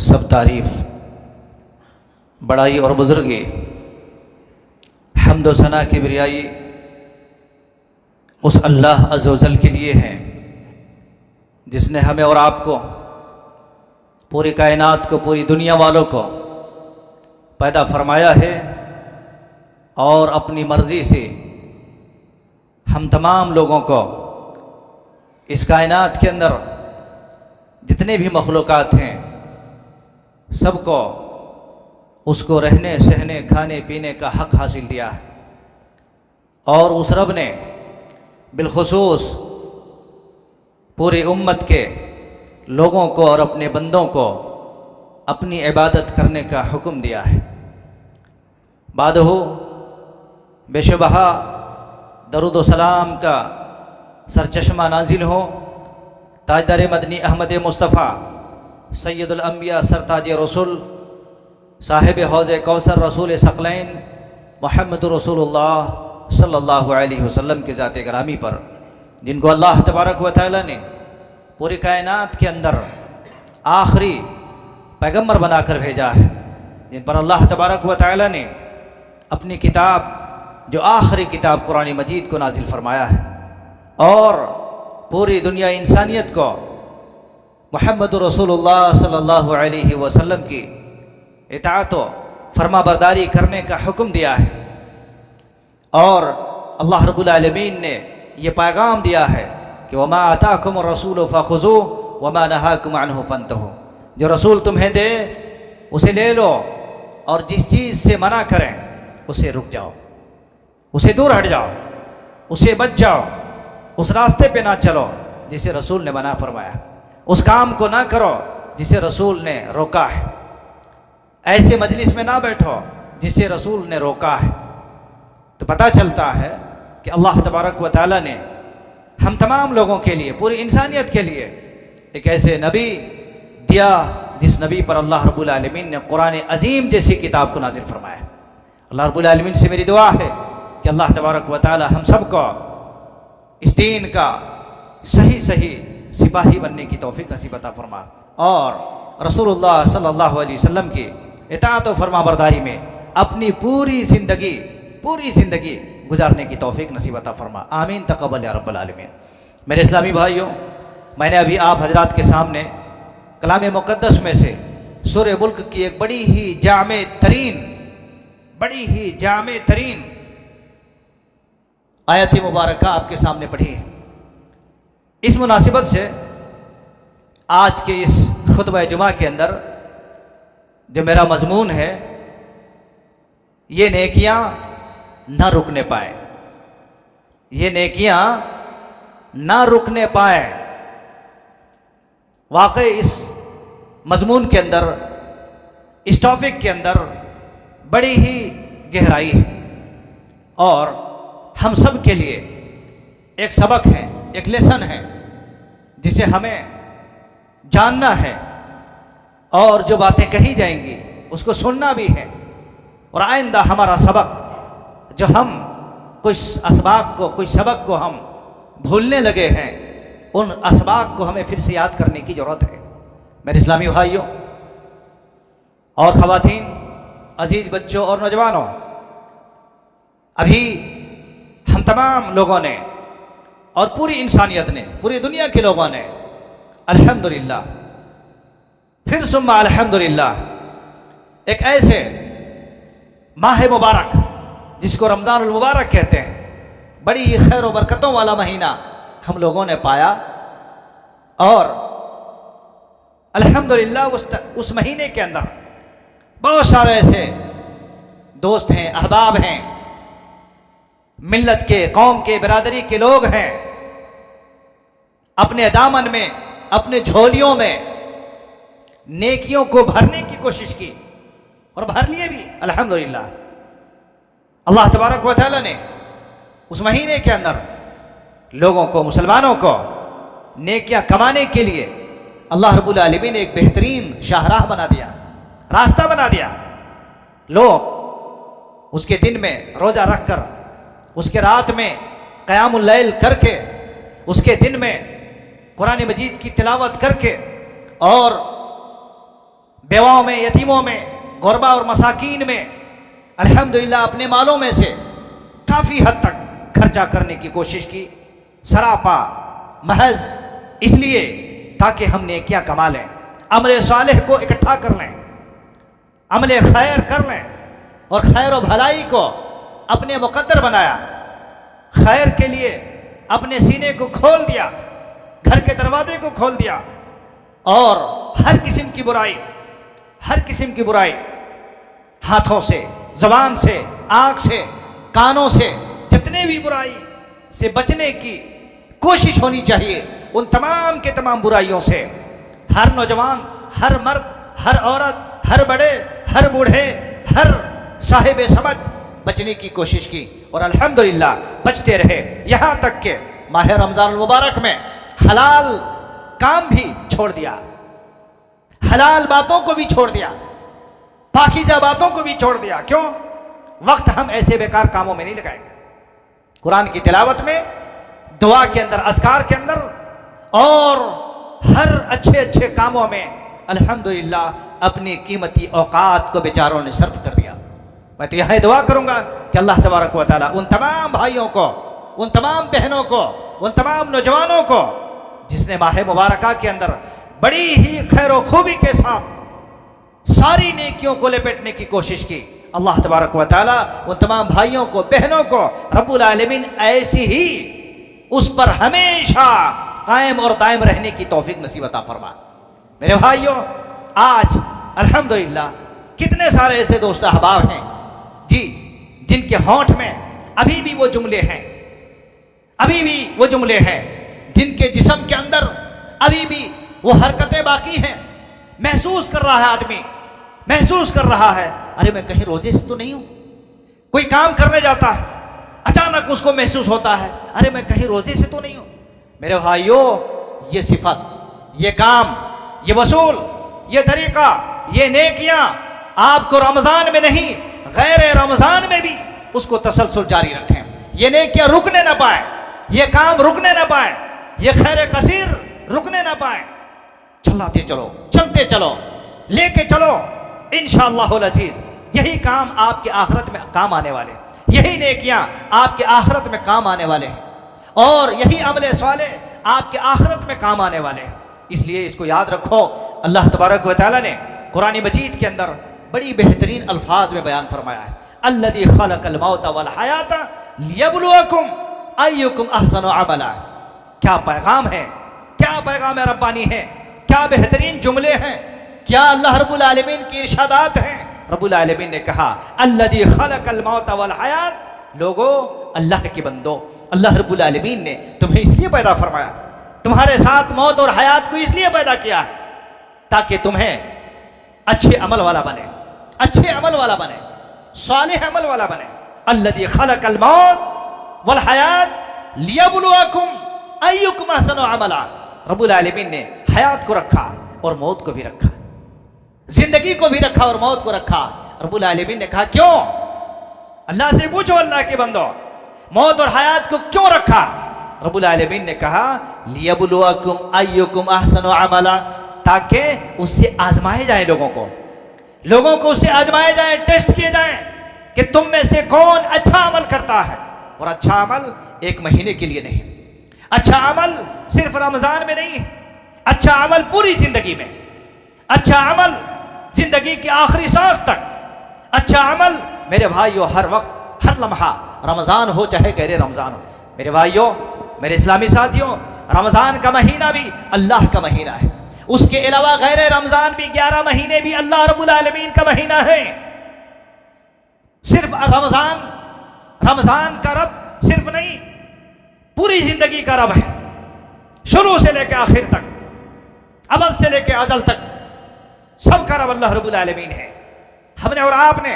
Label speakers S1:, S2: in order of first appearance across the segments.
S1: सब तारीफ़, बड़ाई और बुज़ुर्गी, हम्द व सना की बिरियाई उस अल्लाह अज़्ज़ व जल के लिए हैं जिसने हमें और आपको, पूरी कायनात को, पूरी दुनिया वालों को पैदा फरमाया है और अपनी मर्ज़ी से हम तमाम लोगों को इस कायनात के अंदर जितने भी मखलूक़ात हैं सबको उसको रहने सहने खाने पीने का हक़ हासिल दिया है। और उस रब ने बिलखुसूस पूरी उम्मत के लोगों को और अपने बंदों को अपनी इबादत करने का हुक्म दिया है। बादहु बेशुबहा दरूद व सलाम का सरचश्मा नाजिल हो ताजदार मदनी अहमद मुस्तफ़ा सैयदुल अंबिया सरताज रसूल साहिब हौज़ कौसर रसूल सकलैन मुहम्मद रसूलुल्लाह सल्लल्लाहु अलैहि वसल्लम के ज़ात ग्रामी पर, जिनको अल्लाह तबारक व तआला ने पूरी कायनात के अंदर आखिरी पैगम्बर बनाकर भेजा है, जिन पर अल्लाह तबारक व तआला ने अपनी किताब, जो आखिरी किताब कुरान मजीद को नाजिल फरमाया है और पूरी दुनिया इंसानियत को मुहम्मद रसूलुल्लाह सल्लल्लाहु अलैहि वसल्लम की इताअत व फरमाबरदारी करने का हुक्म दिया है। और अल्लाह रब्बुल आलमीन ने ये पैगाम दिया है कि वमा आताकुम रसूल फ़ख़ुज़ू वमा नहाकुम अन्हु फ़न्तहू, जो रसूल तुम्हें दे उसे ले लो और जिस चीज़ से मना करें उसे रुक जाओ, उसे दूर हट जाओ, उसे बच जाओ, उस रास्ते पे ना चलो जिसे रसूल ने मना फरमाया, उस काम को ना करो जिसे रसूल ने रोका है, ऐसे मजलिस में ना बैठो जिसे रसूल ने रोका है। तो पता चलता है कि अल्लाह तबारक व तआला ने हम तमाम लोगों के लिए, पूरी इंसानियत के लिए एक ऐसे नबी दिया जिस नबी पर अल्लाह रब्बुल आलमीन ने कुरान अजीम जैसी किताब को नाजिल फरमाया। अल्लाह रब्बुल आलमीन से मेरी दुआ है कि अल्लाह तबारक व तआला हम सबको इस दीन का सही सही सिपाही बनने की तौफीक नसीब अता फरमा और रसूलुल्लाह सल्लल्लाहु अलैहि वसल्लम की इताअत व फरमाबरदारी में अपनी पूरी ज़िंदगी गुजारने की तौफीक नसीब अता फरमा। आमीन तक़ब्बल या रब्बल आलमीन। मेरे इस्लामी भाइयों, मैंने अभी आप हजरात के सामने कलाम मुक़द्दस में से सूरह मुल्क की एक बड़ी ही जामे तरीन आयत मुबारक आपके सामने पढ़ी है। इस मुनासिबत से आज के इस खुतबा जुमा के अंदर जो मेरा मजमून है, ये नेकियां ना रुकने पाए, ये नेकियां ना रुकने पाए। वाकई इस मजमून के अंदर, इस टॉपिक के अंदर बड़ी ही गहराई है और हम सब के लिए एक सबक है, एक लेसन है जिसे हमें जानना है और जो बातें कही जाएंगी उसको सुनना भी है। और आइंदा हमारा सबक, जो हम कुछ असबाब को, कुछ सबक को हम भूलने लगे हैं, उन असबाब को हमें फिर से याद करने की ज़रूरत है। मेरे इस्लामी भाइयों और ख़वातीन, अजीज़ बच्चों और नौजवानों, अभी हम तमाम लोगों ने और पूरी इंसानियत ने, पूरी दुनिया के लोगों ने अल्हम्दुलिल्लाह, फिर सुम्मा अल्हम्दुलिल्लाह, एक ऐसे माह मुबारक जिसको रमज़ानुल मुबारक कहते हैं, बड़ी ही खैर व बरकतों वाला महीना हम लोगों ने पाया। और अल्हम्दुलिल्लाह उस महीने के अंदर बहुत सारे ऐसे दोस्त हैं, अहबाब हैं, मिल्लत के, कौम के, बिरादरी के लोग हैं, अपने दामन में, अपने झोलियों में नेकियों को भरने की कोशिश की और भर लिए भी अल्हम्दुलिल्लाह। अल्लाह तबारक व तआला ने उस महीने के अंदर लोगों को, मुसलमानों को नेकियां कमाने के लिए अल्लाह रब्बुल आलमीन ने एक बेहतरीन शाहराह बना दिया, रास्ता बना दिया। लोग उसके दिन में रोज़ा रख कर, उसके रात में क़यामुल लैल करके, उसके दिन में कुरान मजीद की तिलावत करके और बेवाओं में, यतीमों में, गुरबा और मसाकीन में अल्हम्दुलिल्लाह अपने मालों में से काफ़ी हद तक खर्चा करने की कोशिश की, सरापा महज इसलिए ताकि हम नेकियां कमा लें, अमल सालेह को इकट्ठा कर लें, अमल खैर कर लें और खैर व भलाई को अपने मुकद्दर बनाया। खैर के लिए अपने सीने को खोल दिया, घर के दरवाजे को खोल दिया और हर किस्म की बुराई, हर किस्म की बुराई हाथों से, जबान से, आंख से, कानों से, जितने भी बुराई से बचने की कोशिश होनी चाहिए, उन तमाम के तमाम बुराइयों से हर नौजवान, हर मर्द, हर औरत, हर बड़े, हर बूढ़े, हर साहिब समझ बचने की कोशिश की और अल्हम्दुलिल्लाह बचते रहे। यहाँ तक के माह रमज़ान मुबारक में हलाल काम भी छोड़ दिया, हलाल बातों को भी छोड़ दिया, पाकीज़ा बातों को भी छोड़ दिया। क्यों? वक्त हम ऐसे बेकार कामों में नहीं लगाएंगे। कुरान की तिलावत में, दुआ के अंदर, अज़कार के अंदर और हर अच्छे अच्छे कामों में अल्हम्दुलिल्लाह अपनी कीमती औकात को बेचारों ने सर्फ कर दिया। मैं तो यह दुआ करूंगा कि अल्लाह तबारक व तआला उन तमाम भाइयों को, उन तमाम बहनों को, उन तमाम नौजवानों को जिसने माह मुबारका के अंदर बड़ी ही खैर व खूबी के साथ सारी नेकियों को लपेटने की कोशिश की, अल्लाह तबारक व तआला उन तमाम भाइयों को, बहनों को रब्बुल आलमीन ऐसी ही उस पर हमेशा कायम और दायम रहने की तौफीक नसीब अता फरमा। मेरे भाइयों, आज अल्हम्दुलिल्लाह कितने सारे ऐसे दोस्त अहबाब हैं जी जिनके होंठ में अभी भी वो जुमले हैं, अभी भी वो जुमले हैं, जिनके जिस्म के अंदर अभी भी वो हरकतें बाकी हैं। महसूस कर रहा है आदमी, महसूस कर रहा है, अरे मैं कहीं रोजे से तो नहीं हूं। कोई काम करने जाता है, अचानक उसको महसूस होता है, अरे मैं कहीं रोजे से तो नहीं हूं। मेरे भाइयों, ये सिफत, ये काम, ये वसूल, ये तरीका, ये नेकियां आपको रमजान में नहीं, गैर रमजान में भी उसको तसलसल जारी रखें। ये नेकियां रुकने ना पाए, ये काम रुकने ना पाए, ये खैर कसीर रुकने ना पाए। चलाते चलो, चलते चलो, लेके चलो, इंशाअल्लाहुल अजीज यही काम आपके आखिरत में काम आने वाले, यही नेकियां आपके आखिरत में काम आने वाले हैं और यही अमल सालेह आपके आखिरत में काम आने वाले हैं। इसलिए इसको याद रखो। अल्लाह तबारक व तआला ने कुरान मजीद के अंदर बड़ी बेहतरीन अल्फाज में बयान फरमाया है, अल्लज़ी खलक़ल मौत वल हयात लियब्लुवकुम अय्युकुम अहसनु अमला। क्या पैगाम है, क्या पैगाम रब्बानी है, क्या बेहतरीन जुमले हैं, क्या अल्लाह रब्बुल आलमीन की इरशादात हैं। रब्बुल आलमीन ने कहा अल्लज़ी खलक़ल मौत वल हयात, लोगो अल्लाह के बंदो, अल्लाह रब्बुल आलमीन ने तुम्हें इसलिए पैदा फरमाया, तुम्हारे साथ मौत और हयात को इसलिए पैदा किया है ताकि तुम्हें अच्छे अमल वाला बने, अच्छे अमल वाला बने, सालिह अमल वाला बने। अल्लज़ी खलक़ल मौत वल हयात लियब्लुवकुम अय्युकुम अहसनु अमला। रब्बुल आलमीन ने हयात को रखा और मौत को भी रखा, जिंदगी को भी रखा और मौत को रखा। रब्बुल आलमीन ने कहा क्यों? अल्लाह से पूछो, अल्लाह के बंदो, मौत और हयात को क्यों रखा? रब्बुल आलमीन ने कहा लियब्लुवकुम अय्युकुम अहसनु अमला, ताकि उससे आजमाए जाए लोगों को उससे आजमाए जाए, टेस्ट किए जाए कि तुम में से कौन अच्छा अमल करता है। और अच्छा अमल एक महीने के लिए नहीं, अच्छा अमल सिर्फ रमजान में नहीं, अच्छा अमल पूरी जिंदगी में, अच्छा अमल जिंदगी की आखिरी सांस तक, अच्छा अमल मेरे भाइयों हर वक्त, हर लम्हा, रमजान हो चाहे गैर रमजान हो। मेरे भाइयों, मेरे इस्लामी साथियों, रमजान का महीना भी अल्लाह का महीना है, उसके अलावा गैर रमजान भी 11 महीने भी अल्लाह रब्बुल आलमीन का महीना है। सिर्फ रमजान का रब सिर्फ नहीं, पूरी जिंदगी का रब है, शुरू से लेकर आखिर तक, अमल से लेकर अजल तक, सबका रब अल्लाह रब्बुल आलमीन है। हमने और आपने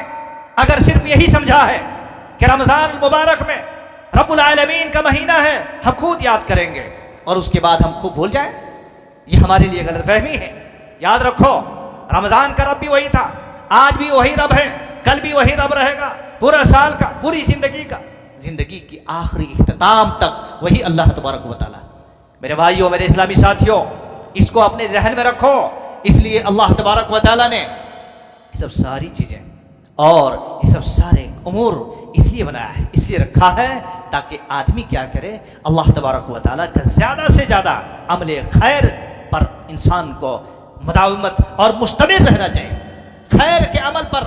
S1: अगर सिर्फ यही समझा है कि रमजान मुबारक में रब्बुल आलमीन का महीना है, हम खुद याद करेंगे और उसके बाद हम खूब भूल जाएं, ये हमारे लिए गलतफहमी है। याद रखो, रमजान का रब भी वही था, आज भी वही रब है, कल भी वही रब रहेगा, पूरा साल का, पूरी जिंदगी का, जिंदगी की आखिरी इख्तिताम तक वही अल्लाह तबारक व तआला। मेरे भाइयों, मेरे इस्लामी साथियों, इसको अपने जहन में रखो, इसलिए अल्लाह तबारक व तआला ने ये सब सारी चीज़ें और ये सब सारे उमूर इसलिए बनाया है, इसलिए रखा है ताकि आदमी क्या करे, अल्लाह तबारक व तआला का ज़्यादा से ज़्यादा अमल खैर पर इंसान को मुदावमत और मुस्तमिर रहना चाहिए। खैर के अमल पर,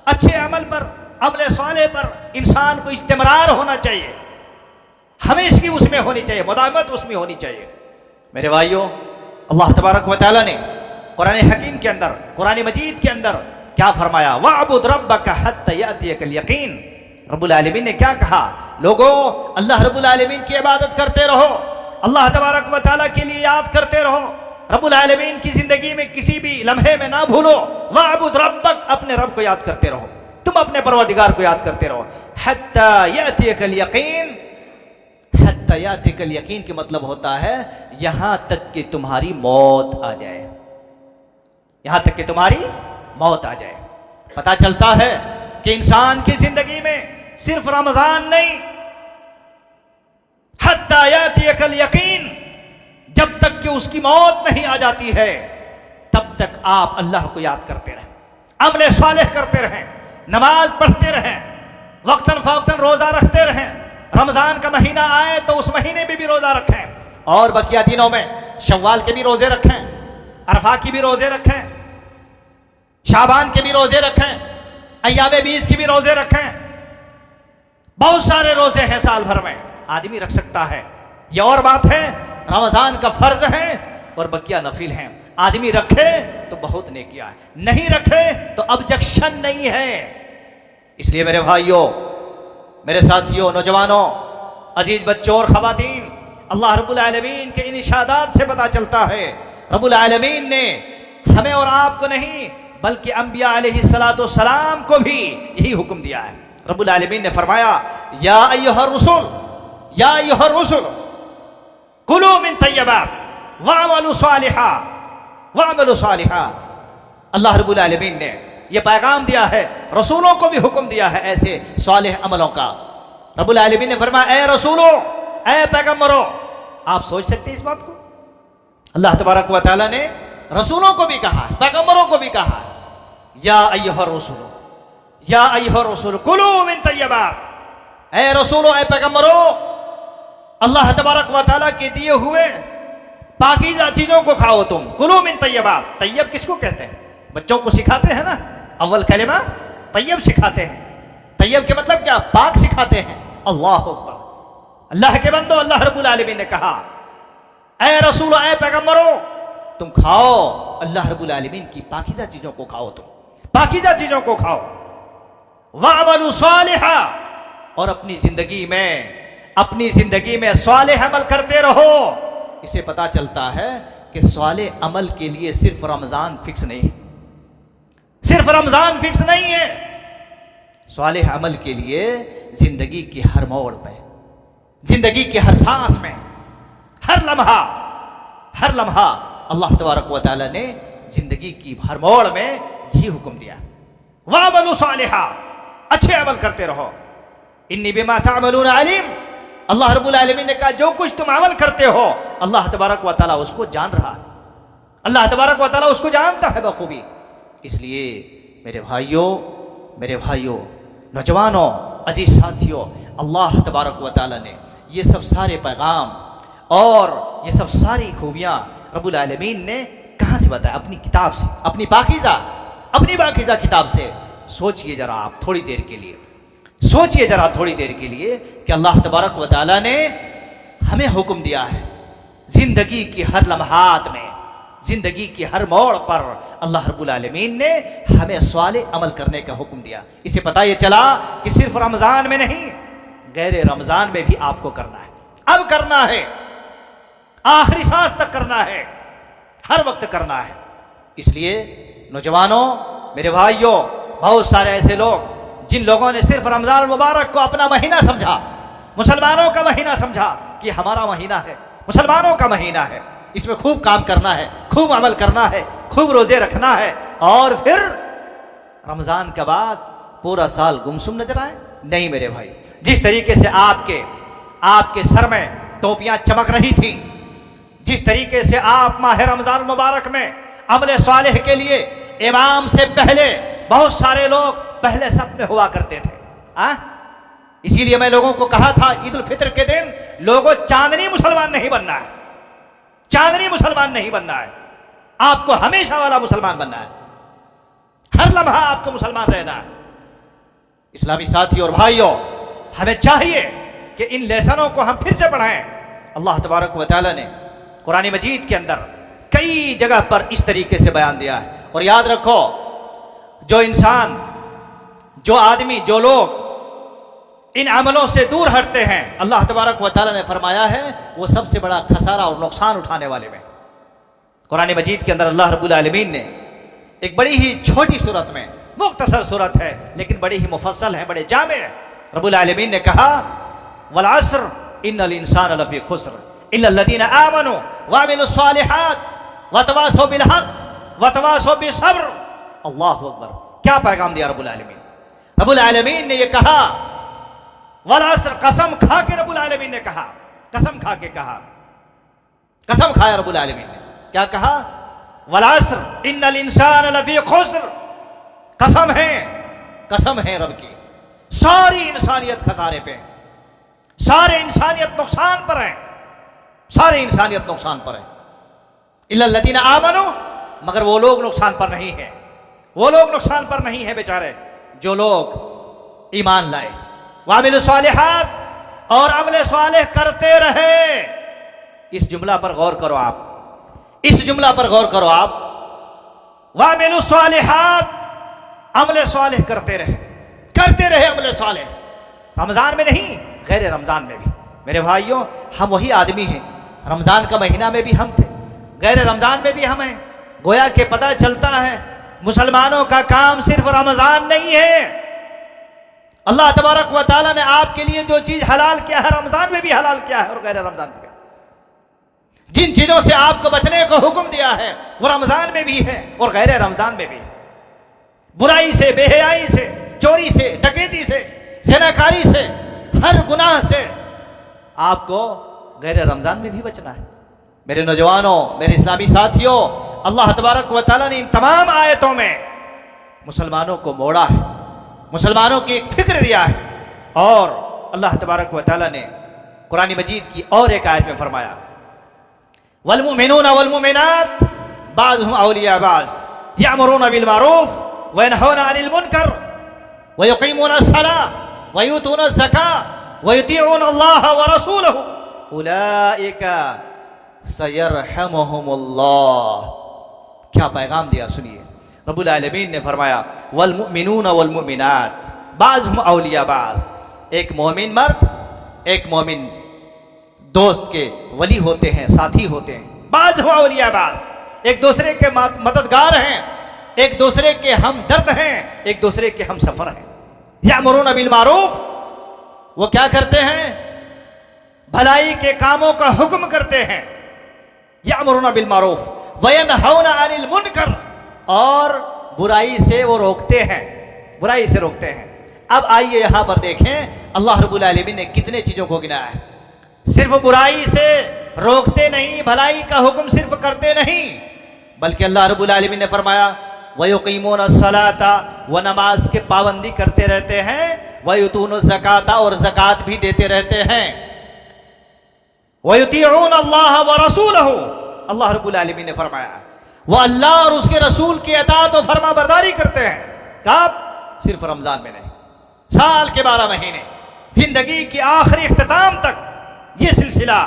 S1: अच्छे अमल पर, अमल साले पर इंसान को इस्तिमरार होना चाहिए, हमेशा उसमें होनी चाहिए, मुदावमत उसमें होनी चाहिए। मेरे भाइयों, अल्लाह तबारक व तआला ने कुरान हकीम के अंदर, कुरान मजीद के अंदर क्या फरमाया, वअबुद रब्बक हत्ता यातियकल यकीन। रब्बुल आलमीन ने क्या कहा, लोगों अल्लाह रब्बुल आलमीन की इबादत करते रहो, अल्लाह तबारक व तआला के लिए याद करते रहो, रब्बुल आलमीन की जिंदगी में किसी भी लम्हे में ना भूलो। वअबुद रब्बक, अपने रब को याद करते रहो, तुम अपने परवरदिगार को याद करते रहो। हत्ता यातियकल यकीन, हत्ता यातियकल यकीन के मतलब होता है यहां तक कि तुम्हारी मौत आ जाए, यहां तक कि तुम्हारी मौत आ जाए। पता चलता है कि इंसान की जिंदगी में सिर्फ रमजान नहीं, हत्ता यातियकल यकीन, जब तक कि उसकी मौत नहीं आ जाती है तब तक आप अल्लाह को याद करते रहें, अमल सालेह करते रहें, नमाज पढ़ते रहें, वक्तन फवक्तन रोजा रखते रहें। रमजान का महीना आए तो उस महीने में भी रोजा रखें, और बकिया दिनों में शव्वाल के भी रोजे रखें, अरफा की भी रोजे रखें, शाबान के भी रोजे रखें, अय्यामे बीस की भी रोजे रखें। बहुत सारे रोजे हैं साल भर में, आदमी रख सकता है। यह और बात है, रमजान का फर्ज है और बकिया नफिल हैं। आदमी रखे तो बहुत नेकिया है, नहीं रखे तो ऑब्जेक्शन नहीं है। इसलिए मेरे भाइयों, मेरे साथियों, नौजवानों, अजीज बच्चों और खवातीन, अल्लाह रब्बुल आलमीन के इन इशादात से पता चलता है रब्बुल आलमीन ने हमें और आपको नहीं बल्कि अंबिया अलैहिस्सलाम को भी यही हुक्म दिया है। रब्बुल आलमीन ने फरमाया, या अय्युहर रसूल, या अय्युहर रसूल कुलू मिन तय्यबात वअमलू सालिहा, वअमलू सालिहा। अल्लाह रब्बुल आलमीन ने यह पैगाम दिया है, रसूलों को भी हुक्म दिया है ऐसे सालिह अमलों का। रब्बुल आलमीन ने फरमाया, ए रसूलों, ए पैगंबरों, आप सोच सकते हैं इस बात को, अल्लाह तबारक व तआला ने रसूलों को भी कहा है, पैगंबरों को भी कहा है, या अय्युहर रसूल, या अय्युहर रसूल कुलू मिन तय्यबात, ए रसूलों, ए पैगंबरों, अल्लाह तबारक व तआला के दिए हुए पाकीज़ा चीजों को खाओ तुम। कुलू मिन तय्यबात, तैयब किसको कहते हैं? बच्चों को सिखाते हैं ना, अव्वल कलिमा तैयब सिखाते हैं। तैयब के मतलब क्या? पाक सिखाते हैं। अल्लाह अकबर, अल्लाह के बंदो, अल्लाह रब्बुल आलमीन ने कहा, ए रसूल, ए पैगंबरों, तुम खाओ अल्लाह रब्बुल आलमीन की पाकीज़ा चीजों को खाओ, तुम पाकीज़ा चीजों को खाओ। वअमलू सालिहा, और अपनी जिंदगी में सालिह अमल करते रहो। इसे पता चलता है कि सालिह अमल के लिए सिर्फ रमजान फिक्स नहीं है, सिर्फ रमजान फिक्स नहीं है। सालिह अमल के लिए जिंदगी की हर मोड़ पे, जिंदगी के हर सांस में, हर लम्हा अल्लाह तबारक व तआला ने जिंदगी की हर मोड़ में यही हुक्म दिया, वअमलू सालिहा, अच्छे अमल करते रहो। इन्नी बिमा तामलून अलीम, अल्लाह रब्बुल आलमीन ने कहा, जो कुछ तुम अमल करते हो अल्लाह तबारक व तआला उसको जान रहा है, अल्लाह तबारक व तआला उसको जानता है बखूबी। इसलिए मेरे भाइयों, नौजवानों, अजीज साथियों, अल्लाह तबारक व तआला ने ये सब सारे पैगाम और ये सब सारी खूबियाँ रब्बुल आलमीन ने कहाँ से बताया? अपनी किताब से, अपनी पाकीज़ा किताब से। सोचिए जरा आप थोड़ी देर के लिए, सोचिए जरा थोड़ी देर के लिए कि अल्लाह तबारक व तआला ने हमें हुक्म दिया है जिंदगी की हर लम्हात में, जिंदगी की हर मोड़ पर अल्लाह रब्बुल आलमीन ने हमें सालिह अमल करने का हुक्म दिया। इसे पता ये चला कि सिर्फ रमजान में नहीं, गैर रमजान में भी आपको करना है, अब करना है, आखिरी सांस तक करना है, हर वक्त करना है। इसलिए नौजवानों, मेरे भाइयों, बहुत सारे ऐसे लोग जिन लोगों ने सिर्फ रमजान मुबारक को अपना महीना समझा, मुसलमानों का महीना समझा कि हमारा महीना है, मुसलमानों का महीना है, इसमें खूब काम करना है, खूब अमल करना है, खूब रोजे रखना है, और फिर रमजान के बाद पूरा साल गुमसुम नजर आए। नहीं मेरे भाई, जिस तरीके से आपके सर में टोपियां चमक रही थी, जिस तरीके से आप माह रमजान मुबारक में अमल सालेह के लिए इमाम से पहले बहुत सारे लोग पहले सफ में हुआ करते थे। इसीलिए मैं लोगों को कहा था ईद उल फित्र के दिन लोगों चांदनी मुसलमान नहीं बनना है, चांदनी मुसलमान नहीं बनना है, आपको हमेशा वाला मुसलमान बनना है, हर लम्हा आपको मुसलमान रहना है। इस्लामी साथी और भाइयों, हमें चाहिए कि इन लेसनों को हम फिर से पढ़ें। अल्लाह तबारक व तआला ने कुरान मजीद के अंदर कई जगह पर इस तरीके से बयान दिया है। और याद रखो, जो इंसान, जो आदमी, जो लोग इन अमलों से दूर हटते हैं, अल्लाह तबारक व तआला ने फरमाया है वो सबसे बड़ा खसारा और नुकसान उठाने वाले में। कुरान मजीद के अंदर अल्लाह रब्बुल आलमीन ने एक बड़ी ही छोटी सूरत में, मुख्तसर सूरत है लेकिन बड़ी ही मुफस्सल है, बड़े जामे है, रब्बुल आलमीन ने कहा वल अस्र इन्नल इंसान लफी खुस्र इल्लल्लज़ीना आमनू व अमिलुस सालिहात व तवासौ बिल हक़ व तवासौ बिस सब्र। अल्लाहु अकबर। क्या पैगाम दिया रब्बुल आलमीन। रब्बुल आलमीन ने ये कहा वल अस्र, कसम खा के रब्बुल आलमीन ने कहा, कसम खा के कहा, कसम खाया रब्बुल आलमीन ने, क्या कहा? वल अस्र इन्नल इंसान लफी खुस्र। कसम है रब की, सारी इंसानियत खसारे पे है, सारे इंसानियत नुकसान पर है, सारी इंसानियत नुकसान पर है। इल्लल्लज़ीना आमनू, मगर वो लोग नुकसान पर नहीं है, वो लोग नुकसान पर नहीं है बेचारे जो लोग ईमान लाए, वामिलुस सालिहात, और अमल सालेह करते रहे। इस जुमला पर गौर करो आप, इस जुमला पर गौर करो आप, वामिलुस सालिहात, अमल सालेह करते रहे अमल सालेह। रमजान में नहीं, गैर रमजान में भी। मेरे भाइयों, हम वही आदमी हैं, रमजान का महीना में भी हम थे, गैर रमजान में भी हम हैं। गोया के पता चलता है मुसलमानों का काम सिर्फ रमजान नहीं है। अल्लाह तबारक व तआला ने आपके लिए जो चीज हलाल किया है, रमजान में भी हलाल किया है और गैर रमजान में भी। जिन चीजों से आपको बचने को हुक्म दिया है वो रमजान में भी है और गैर रमजान में भी। बुराई से, बेहयाई से, चोरी से, डकैती से, ज़िनाकारी से, हर गुनाह से आपको गैर रमजान में भी बचना है। मेरे नौजवानों, मेरे इस्लामी साथियों, अल्लाह तबारक व तआला ने इन तमाम आयतों में मुसलमानों को मोड़ा है, मुसलमानों की एक फिक्र दिया है। और अल्लाह तबारक व तआला ने कुरान मजीद की और एक आयत में फरमाया वल मुमिनून वल मुमिनात बाज़ुहुम औलिया बाज़ यअमुरूना बिल मारूफ व यनहौना अनिल मुनकर व युकीमूना अस्सलाह व यूतूना ज़कात व युतीऊना अल्लाह व रसूलहु उलाइका सयरहमुहुमुल्लाह। क्या पैगाम दिया, सुनिए। रब्बुल आलमीन ने फरमाया वल मुमिनून वल मुमिनात बाज़ुहुम औलिया बाज़। एक मोमिन मर्द, एक मोमिन दोस्त के वली होते हैं, साथी होते हैं। बाज़ुहुम औलिया बाज़, एक दूसरे के मददगार हैं, एक दूसरे के हमदर्द हैं, एक दूसरे के हम सफर हैं। यअमुरूना बिल मारूफ, वो क्या करते हैं? भलाई के कामों का हुक्म करते हैं। यअमुरूना बिल मारूफ व यनहौना अनिल मुनकर, और बुराई से वो रोकते हैं, बुराई से रोकते हैं। अब आइए यहां पर देखें अल्लाह रब्बुल आलमीन ने कितने चीजों को गिनाया है। सिर्फ बुराई से रोकते नहीं, भलाई का हुक्म सिर्फ करते नहीं, बल्कि अल्लाह रब्बुल आलमीन ने फरमाया व युकीमूना अस्सलाता, वो नमाज के पाबंदी करते रहते हैं, व युतूना ज़काता, और ज़कात भी देते रहते हैं, व युतीऊना अल्लाह व रसूलहु। अल्लाह रब्बुल आलमीन ने फरमाया वो अल्लाह और उसके रसूल की अताअत और फरमा बरदारी करते हैं। कब? सिर्फ रमजान में नहीं, साल के 12 महीने, जिंदगी के आखिरी इख्तिताम तक ये सिलसिला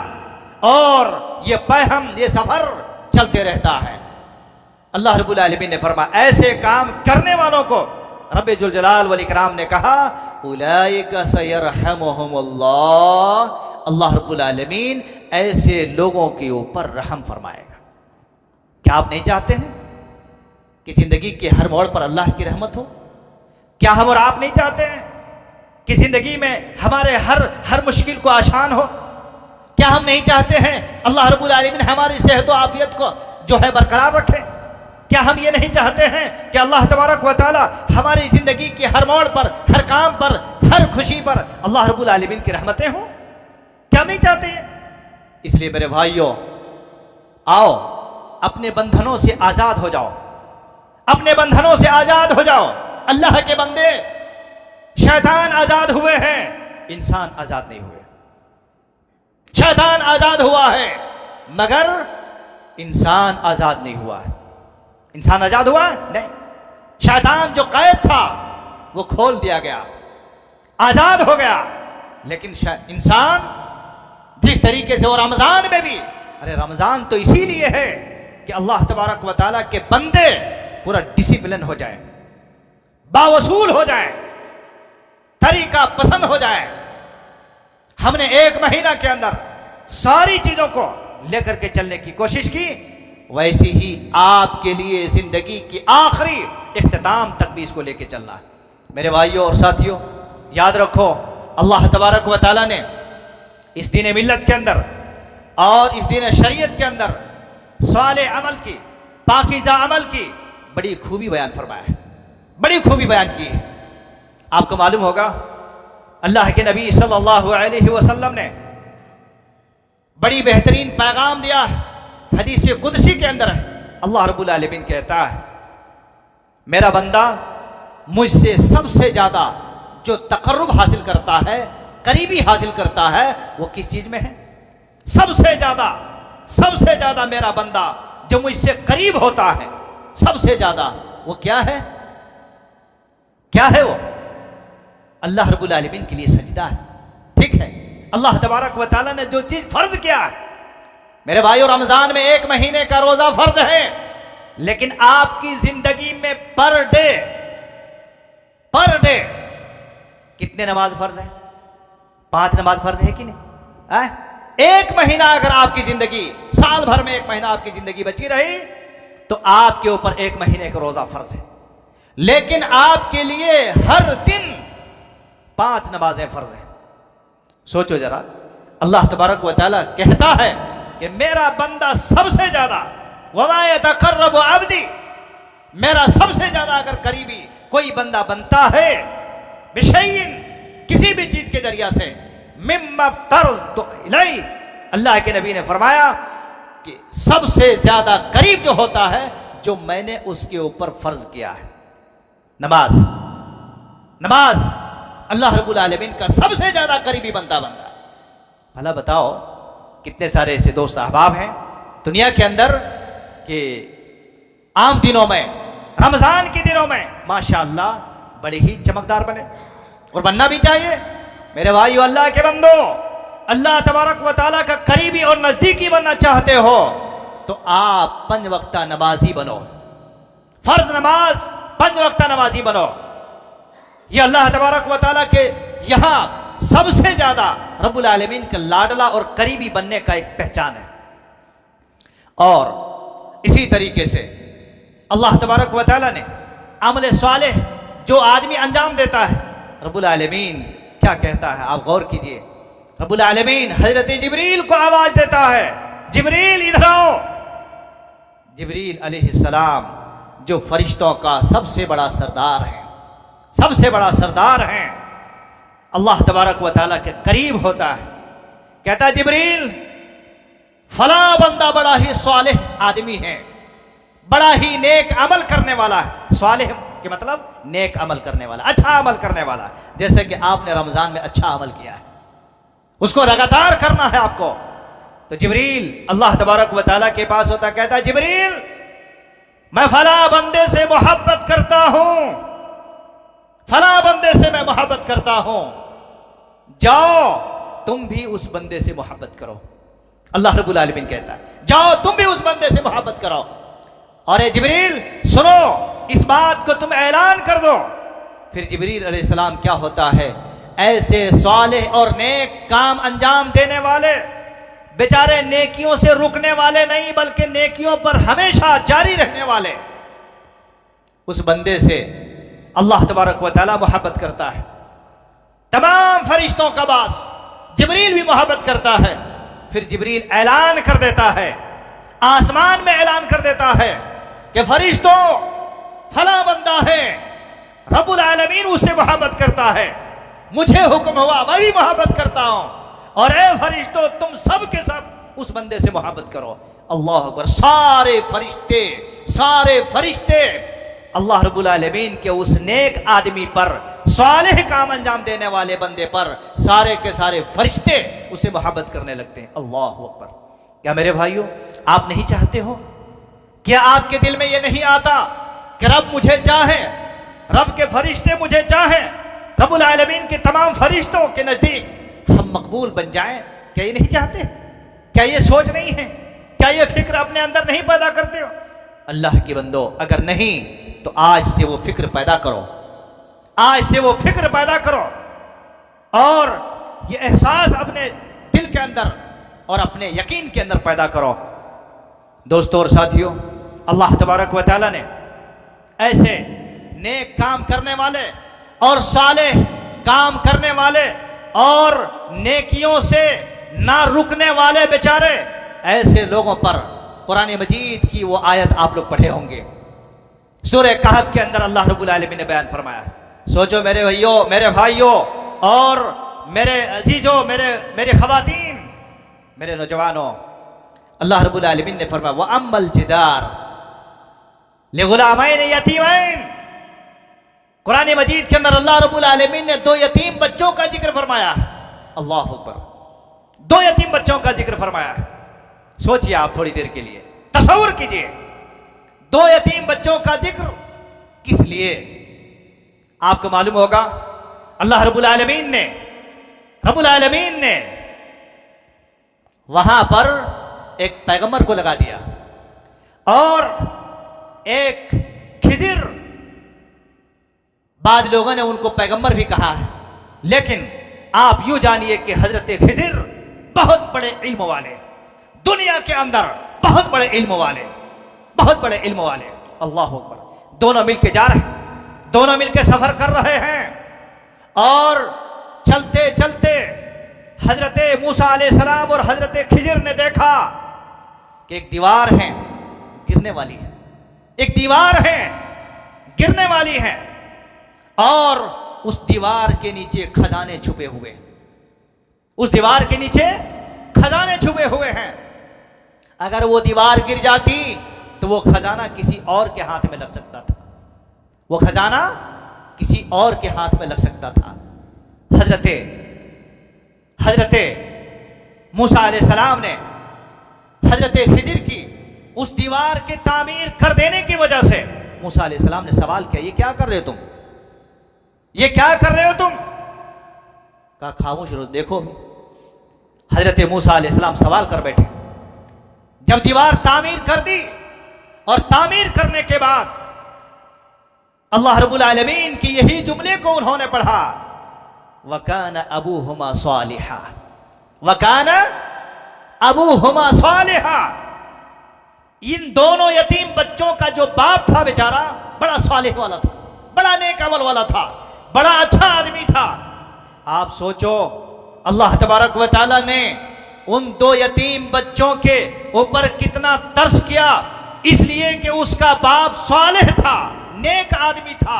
S1: और ये पैहम, ये सफर चलते रहता है। अल्लाह रब्बुल आलमीन ने फरमाया ऐसे काम करने वालों को रब्बे जुल जलाल वल इकराम ने कहा उलाइका सयरहमुहुमुल्लाह। अल्लाह रब्बुल आलमीन ऐसे लोगों के ऊपर रहम फरमाएगा। क्या आप नहीं चाहते हैं कि जिंदगी के हर मोड़ पर अल्लाह की रहमत हो? क्या हम और आप नहीं चाहते हैं कि जिंदगी में हमारे हर मुश्किल को आसान हो? क्या हम नहीं चाहते हैं अल्लाह रब्बुल आलमीन हमारी सेहत और आफियत को जो है बरकरार रखे? क्या हम ये नहीं चाहते हैं कि अल्लाह तबारक व तआला हमारी जिंदगी के हर मोड़ पर, हर काम पर, हर खुशी पर अल्लाह रब्बुल आलमीन की रहमतें हों? क्या नहीं चाहते हैं? इसलिए मेरे भाइयों, आओ अपने बंधनों से आजाद हो जाओ, अपने बंधनों से आजाद हो जाओ। अल्लाह के बंदे, शैतान आजाद हुए हैं, इंसान आजाद नहीं हुए। शैतान आजाद हुआ है मगर इंसान आजाद नहीं हुआ है। इंसान आजाद हुआ नहीं, शैतान जो कैद था वो खोल दिया गया, आजाद हो गया। लेकिन इंसान जिस तरीके से, और रमजान में भी, अरे रमजान तो इसीलिए है कि अल्लाह तबारक व तआला के बंदे पूरा डिसिप्लिन हो जाए, बावसूल हो जाए, तरीका पसंद हो जाए। हमने 1 महीना के अंदर सारी चीजों को लेकर के चलने की कोशिश की, वैसी ही आपके लिए जिंदगी की आखिरी इख्तिताम तक भी इसको लेके चलना है। मेरे भाइयों और साथियों, याद रखो, अल्लाह तबारक व तआला ने इस दीन मिल्लत के अंदर और इस दीन शरीयत के अंदर सालेह अमल की, पाकीज़ा अमल की बड़ी खूबी बयान फरमाया है, बड़ी खूबी बयान की है। आपको मालूम होगा अल्लाह के नबी सल्लल्लाहु अलैहि वसल्लम ने बड़ी बेहतरीन पैगाम दिया है। हदीस कुदसी के अंदर है, अल्लाह रब्बुल आलमीन कहता है, मेरा बंदा मुझसे सबसे ज्यादा जो तकर्रुब हासिल करता है, करीबी हासिल करता है, वो किस चीज में है? सबसे ज्यादा मेरा बंदा जो मुझसे करीब होता है, सबसे ज्यादा वो क्या है? क्या है वो? अल्लाह रब्बुल आलमीन के लिए सजदा है। ठीक है, अल्लाह तबारक व तआला ने जो चीज फर्ज किया है, मेरे भाइयों, रमजान में 1 महीने का रोजा फर्ज है, लेकिन आपकी जिंदगी में पर डे कितने नमाज फर्ज है? 5 नमाज फर्ज है कि नहीं? 1 महीना अगर आपकी जिंदगी, साल भर में 1 महीना आपकी जिंदगी बची रही तो आपके ऊपर 1 महीने का रोजा फर्ज है, लेकिन आपके लिए हर दिन 5 नमाजें फर्ज हैं। सोचो जरा, अल्लाह तबारक व तआला कहता है कि मेरा बंदा सबसे ज्यादा, वमा यतक़र्रबु अब्दी, मेरा सबसे ज्यादा अगर करीबी कोई बंदा बनता है, बिशैइन, किसी भी चीज के जरिया से, मिम्मा फ़रज़्तु इलैहि, अल्लाह के नबी ने फरमाया कि सबसे ज्यादा करीब जो होता है, जो मैंने उसके ऊपर फर्ज किया है, नमाज अल्लाह रब्बुल आलमीन का सबसे ज्यादा करीबी बंदा। भला बताओ, कितने सारे ऐसे दोस्त अहबाब हैं दुनिया के अंदर कि आम दिनों में, रमजान के दिनों में माशाअल्लाह बड़े ही चमकदार बने, और बनना भी चाहिए। मेरे भाइयों, अल्लाह के बंदो, अल्लाह तबारक व तआला का करीबी और नजदीकी बनना चाहते हो तो आप 5 वक्ता नमाजी बनो, फर्ज नमाज 5 वक्ता नमाजी बनो। ये अल्लाह तबारक व तआला के यहां सबसे ज्यादा रब्बुल आलमीन का लाडला और करीबी बनने का एक पहचान है। और इसी तरीके से अल्लाह तबारक व तआला ने अमल सालेह जो आदमी अंजाम देता है, रब्बुल आलमीन क्या कहता है, आप गौर कीजिए। रब्बुल आलमीन हजरत जिब्रील को आवाज देता है, जिब्रील इधर आओ। जिब्रील अलैहिस्सलाम जो फरिश्तों का सबसे बड़ा सरदार है, सबसे बड़ा सरदार है, अल्लाह तबारक व तआला के करीब होता है। कहता है, जिब्रील फला बंदा बड़ा ही सालेह आदमी है, बड़ा ही नेक अमल करने वाला है। सालेह के मतलब नेक अमल करने वाला, अच्छा अमल करने वाला। जैसे कि आपने रमजान में अच्छा अमल किया है, उसको लगातार करना है आपको। तो जिब्रील अल्लाह तबारक व तआला के पास होता, कहता है, जिब्रील मैं फला बंदे से मोहब्बत करता हूं, फला बंदे से मैं मोहब्बत करता हूं, जाओ तुम भी उस बंदे से मोहब्बत करो। अल्लाह रब्बुल आलमीन कहता है, जाओ तुम भी उस बंदे से मोहब्बत करो। और ए जिब्रील सुनो, इस बात को तुम ऐलान कर दो। फिर जिब्रील अलैहिस्सलाम क्या होता है, ऐसे सालेह और नेक काम अंजाम देने वाले, बेचारे नेकियों से रुकने वाले नहीं, बल्कि नेकियों पर हमेशा जारी रहने वाले, उस बंदे से अल्लाह तबारक व तआला मोहब्बत करता है। तमाम फरिश्तों का बास जिब्रील भी मोहब्बत करता है। फिर जिब्रील ऐलान कर देता है, आसमान में ऐलान कर देता है कि फरिश्तों फला बंदा है, रब्बुल आलमीन उससे मोहब्बत करता है, मुझे हुक्म हुआ मैं भी मोहब्बत करता हूं, और ए फरिश्तों तुम सब के सब उस बंदे से मोहब्बत करो। अल्लाह अकबर। सारे फरिश्ते अल्लाह रब्बुल आलमीन के उस नेक आदमी पर, सालेह काम अंजाम देने वाले बंदे पर सारे के सारे फरिश्ते उसे मोहब्बत करने लगते हैं। अल्लाह अकबर। क्या मेरे भाइयों, आप नहीं चाहते हो? क्या आपके दिल में यह नहीं आता कि रब मुझे चाहे, रब के फरिश्ते मुझे चाहे, रब्बुल आलमीन के तमाम फरिश्तों के नजदीक हम मकबूल बन जाएं? क्या ये नहीं चाहते? क्या ये सोच नहीं है? क्या ये फिक्र अपने अंदर नहीं पैदा करते हो? अल्लाह के बंदो, अगर नहीं तो आज से वो फिक्र पैदा करो, आज से वो फिक्र पैदा करो और ये एहसास अपने दिल के अंदर और अपने यकीन के अंदर पैदा करो। दोस्तों और साथियों, अल्लाह तबारक व तआला ने ऐसे नेक काम करने वाले और सालेह काम करने वाले और नेकियों से ना रुकने वाले बेचारे ऐसे लोगों पर कुरान मजीद की वो आयत आप लोग पढ़े होंगे। सूरह कहफ के अंदर अल्लाह रब्बुल आलमीन ने बयान फरमाया। सोचो मेरे भाइयों और मेरे अजीजों, मेरे खवातीन, मेरे नौजवानों, अल्लाह रब्बुल आलमीन ने फरमाया व अम्मल जिदार लिगुलामैन यतीमैन। कुरान मजीद के अंदर अल्लाह रब्बुल आलमीन ने 2 यतीम बच्चों का जिक्र फरमाया। अल्लाह अकबर। 2 यतीम बच्चों का जिक्र फरमाया। सोचिए आप थोड़ी देर के लिए, तसव्वुर कीजिए, 2 यतीम बच्चों का जिक्र किस लिए? आपको मालूम होगा अल्लाह रब्बुल आलमीन ने वहां पर एक पैगंबर को लगा दिया और एक खिजिर, बाद लोगों ने उनको पैगंबर भी कहा है, लेकिन आप यूं जानिए कि हजरत खिजिर बहुत बड़े इल्म वाले, दुनिया के अंदर बहुत बड़े इल्म वाले। अल्लाह अकबर। दोनों मिलके जा रहे हैं, दोनों मिलके सफर कर रहे हैं और चलते चलते हजरत मूसा अलैहिस्सलाम और हजरत खिजिर ने देखा कि एक दीवार है गिरने वाली है, एक दीवार है गिरने वाली है और उस दीवार के नीचे खजाने छुपे हुए, उस दीवार के नीचे खजाने छुपे हुए हैं। अगर वो दीवार गिर जाती तो वो खजाना किसी और के हाथ में लग सकता था, वो खजाना किसी और के हाथ में लग सकता था। हजरत मूसा अलैहिस्सलाम ने हजरत खिजिर की उस दीवार के तामीर कर देने की वजह से मूसा अलैहिस्सलाम ने सवाल किया, ये क्या कर रहे हो तुम, ये क्या कर रहे हो तुम? कहा खामोश रहो, देखो। हजरत मूसा अलैहिस्सलाम सवाल कर बैठे। जब दीवार तामीर कर दी और तामीर करने के बाद अल्लाह रब्बुल आलमीन की यही जुमले को उन्होंने पढ़ा, वकाना अबूहुमा सालिहा, वकाना अबूहुमा सालिहा। इन दोनों यतीम बच्चों का जो बाप था बेचारा बड़ा सालिह वाला था, बड़ा नेक अमल वाला था, बड़ा अच्छा आदमी था। आप सोचो अल्लाह तबारक व तआला ने उन 2 यतीम बच्चों के ऊपर कितना तरस किया, इसलिए कि उसका बाप सालिह था, नेक आदमी था,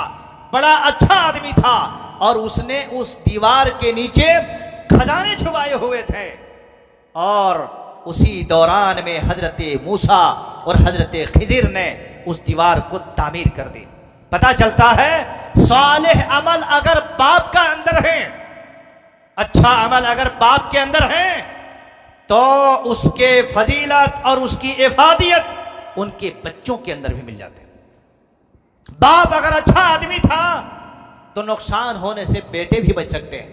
S1: बड़ा अच्छा आदमी था और उसने उस दीवार के नीचे खजाने छुपाए हुए थे। और उसी दौरान में हजरत मूसा और हजरत खिजिर ने उस दीवार को तामीर कर दी। पता चलता है सालेह अमल अगर बाप का अंदर है, अच्छा अमल अगर बाप के अंदर है तो उसके फजीलत और उसकी इफादियत उनके बच्चों के अंदर भी मिल जाते हैं। बाप अगर अच्छा आदमी था तो नुकसान होने से बेटे भी बच सकते हैं,